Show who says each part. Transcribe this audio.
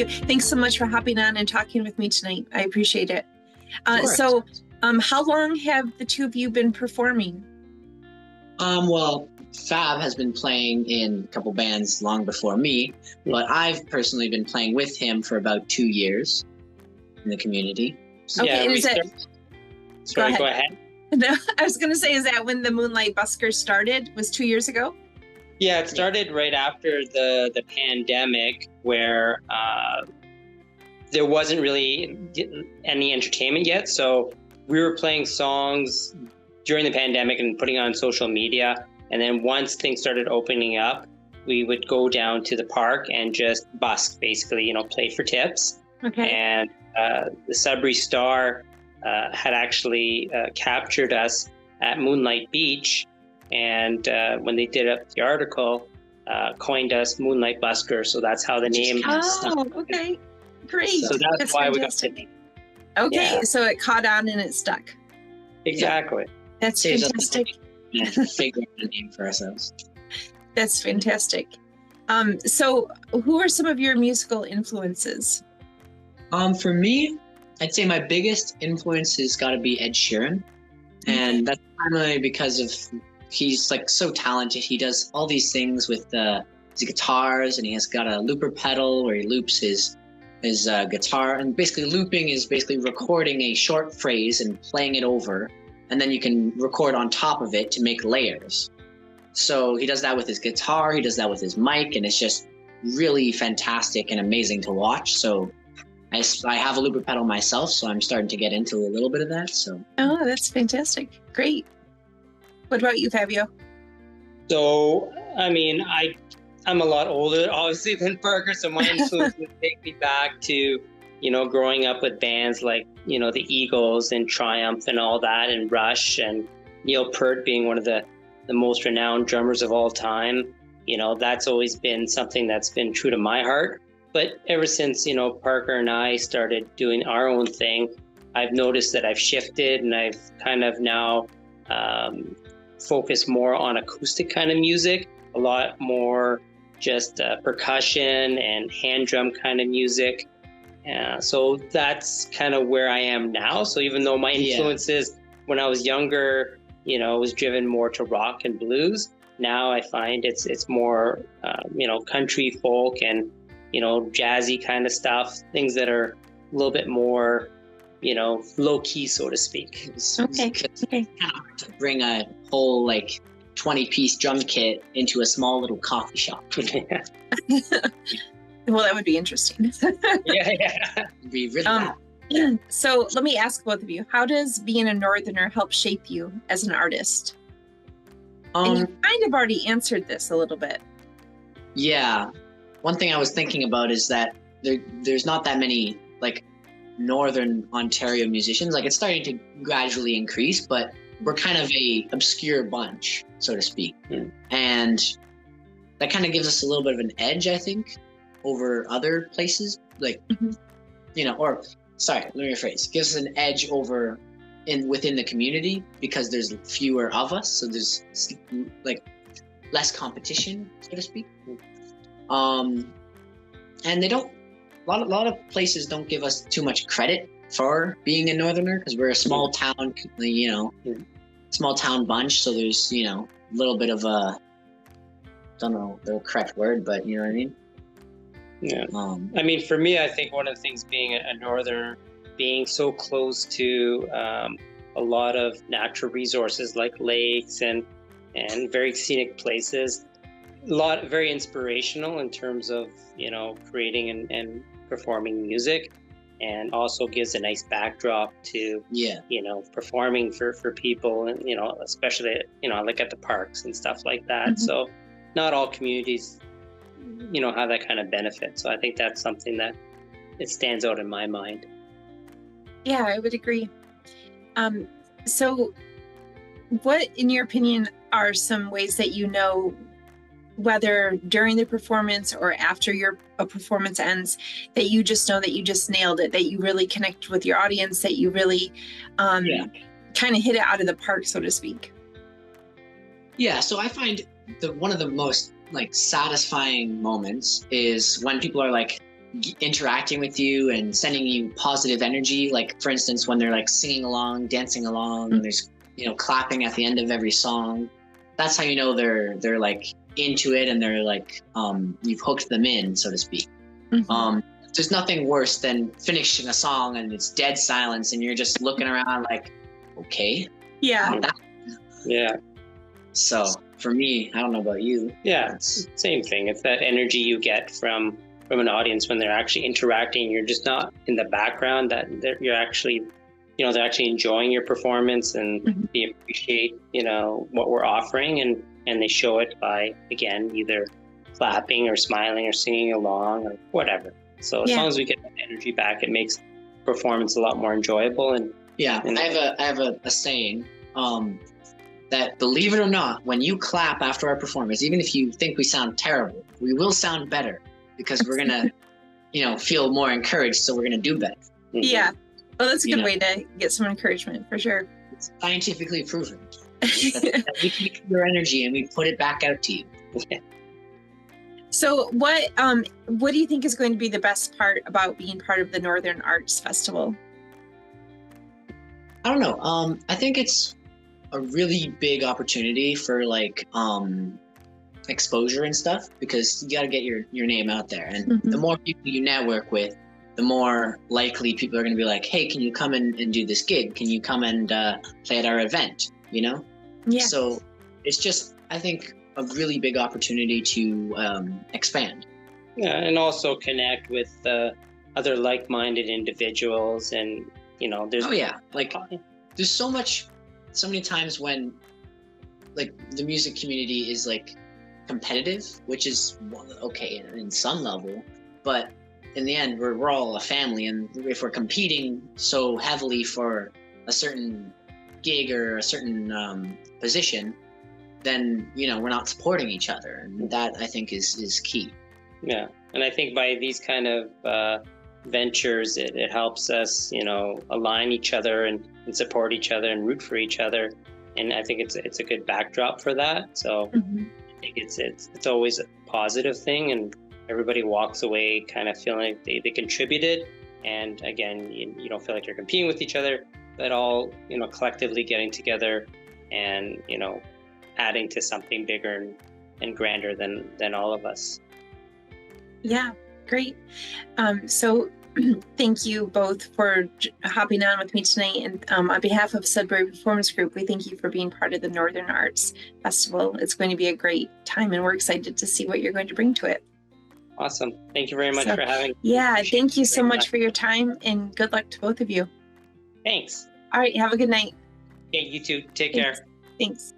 Speaker 1: you. Thanks so much for hopping on and talking with me tonight. I appreciate it. How long have the two of you been performing?
Speaker 2: Well, Fab has been playing in a couple bands long before me, but I've personally been playing with him for about 2 years in the community.
Speaker 1: So, okay,
Speaker 3: go ahead.
Speaker 1: No, I was going to say, is that when the Moonlight Buskers started? Was 2 years ago?
Speaker 3: Yeah, it started right after the pandemic, where there wasn't really any entertainment yet. So we were playing songs during the pandemic and putting on social media. And then once things started opening up, we would go down to the park and just busk, basically, play for tips.
Speaker 1: Okay.
Speaker 3: And the Sudbury Star had actually captured us at Moonlight Beach. And when they did up the article, coined us Moonlight Buskers. So that's how the name.
Speaker 1: Oh, okay. Great.
Speaker 3: So that's why fantastic. We got
Speaker 1: the name. Okay, yeah. So it caught on and it stuck.
Speaker 3: Exactly.
Speaker 1: That's fantastic.
Speaker 2: Figure out a name for ourselves.
Speaker 1: That's fantastic. So who are some of your musical influences?
Speaker 2: For me, I'd say my biggest influence has got to be Ed Sheeran. And that's primarily because of he's like so talented. He does all these things with his guitars, and he has got a looper pedal where he loops his guitar. And basically looping is basically recording a short phrase and playing it over, and then you can record on top of it to make layers. So he does that with his guitar, he does that with his mic, and it's just really fantastic and amazing to watch. So I have a looper pedal myself, so I'm starting to get into a little bit of that. So
Speaker 1: that's fantastic. Great. What about you, Fabio?
Speaker 3: So, I mean, I'm a lot older, obviously, than Parker, so my influence would take me back to, growing up with bands like, the Eagles and Triumph and all that, and Rush, and Neil Peart being one of the most renowned drummers of all time. That's always been something that's been true to my heart. But ever since, Parker and I started doing our own thing, I've noticed that I've shifted, and I've kind of now focused more on acoustic kind of music, a lot more just percussion and hand drum kind of music. So that's kind of where I am now. So even though my influences when I was younger, was driven more to rock and blues, now I find it's more, country, folk, and, jazzy kind of stuff, things that are a little bit more, low key, so to speak.
Speaker 1: Okay.
Speaker 2: It's kind of hard to bring a whole 20-piece drum kit into a small little coffee shop.
Speaker 1: Well, that would be interesting.
Speaker 3: Yeah.
Speaker 2: It'd be really
Speaker 1: So let me ask both of you, how does being a Northerner help shape you as an artist? And you kind of already answered this a little bit.
Speaker 2: Yeah. One thing I was thinking about is that there's not that many Northern Ontario musicians. It's starting to gradually increase, but we're kind of a obscure bunch, so to speak. And that kind of gives us a little bit of an edge, I think, over other places. Let me rephrase. Gives us an edge over within the community because there's fewer of us, so there's less competition, so to speak. And they don't. A lot of places don't give us too much credit for being a Northerner because we're a small town, small town bunch. So there's a little bit of a, don't know the correct word, but you know what I mean.
Speaker 3: Yeah. I mean, for me, I think one of the things being a Northerner, being so close to a lot of natural resources like lakes and very scenic places, very inspirational in terms of creating and performing music, and also gives a nice backdrop to performing for people, and especially at the parks and stuff like that. So not all communities have that kind of benefit. So I think that's something that it stands out in my mind.
Speaker 1: Yeah, I would agree. So what, in your opinion, are some ways that whether during the performance or after a performance ends, that you just know that you just nailed it, that you really connect with your audience, that you really kind of hit it out of the park, so to speak?
Speaker 2: Yeah, so I find one of the most satisfying moments is when people are interacting with you and sending you positive energy. Like, for instance, when they're like singing along, dancing along, and there's, you know, clapping at the end of every song. That's how you know they're like into it, and they're like, you've hooked them in, so to speak. There's nothing worse than finishing a song and it's dead silence and you're just looking around like, okay.
Speaker 1: Yeah.
Speaker 3: Yeah.
Speaker 2: So for me, I don't know about you.
Speaker 3: Yeah, it's the same thing. It's that energy you get from an audience when they're actually interacting. You're just not in the background, that you're actually, you know, they're actually enjoying your performance and they appreciate, you know, what we're offering, and they show it by, again, either clapping or smiling or singing along or whatever. So as long as we get that energy back, it makes performance a lot more enjoyable. And
Speaker 2: I have a saying that, believe it or not, when you clap after our performance, even if you think we sound terrible, we will sound better because we're gonna, you know, feel more encouraged. So we're gonna do better.
Speaker 1: Yeah. Well, that's a good way to get some encouragement for sure.
Speaker 2: It's scientifically proven that we take your energy and we put it back out to you.
Speaker 1: So what do you think is going to be the best part about being part of the Northern Arts Festival?
Speaker 2: I don't know. I think it's a really big opportunity for like exposure and stuff, because you got to get your name out there, and the more people you network with, the more likely people are going to be like, hey, can you come and do this gig? Can you come and play at our event? You know?
Speaker 1: Yeah.
Speaker 2: So it's just, I think, a really big opportunity to expand.
Speaker 3: Yeah, and also connect with other like-minded individuals, and you know, there's
Speaker 2: there's so many times when like the music community is like competitive, which is okay in some level, but in the end we're all a family, and if we're competing so heavily for a certain gig or a certain position, then, you know, we're not supporting each other, and that I think is key.
Speaker 3: Yeah, and I think by these kind of ventures, it helps us, you know, align each other and support each other and root for each other, and I think it's a good backdrop for that. So I think it's always a positive thing, and everybody walks away kind of feeling like they contributed, and again, you don't feel like you're competing with each other, but all, you know, collectively getting together and, you know, adding to something bigger and grander than all of us.
Speaker 1: Yeah, great. So thank you both for hopping on with me tonight. And on behalf of Sudbury Performance Group, we thank you for being part of the Northern Arts Festival. It's going to be a great time, and we're excited to see what you're going to bring to it.
Speaker 3: Awesome. Thank you very much for having me.
Speaker 1: Yeah, thank you so much for your time, and good luck to both of you.
Speaker 3: Thanks.
Speaker 1: All right, have a good night.
Speaker 3: Okay, you too. Take care.
Speaker 1: Thanks.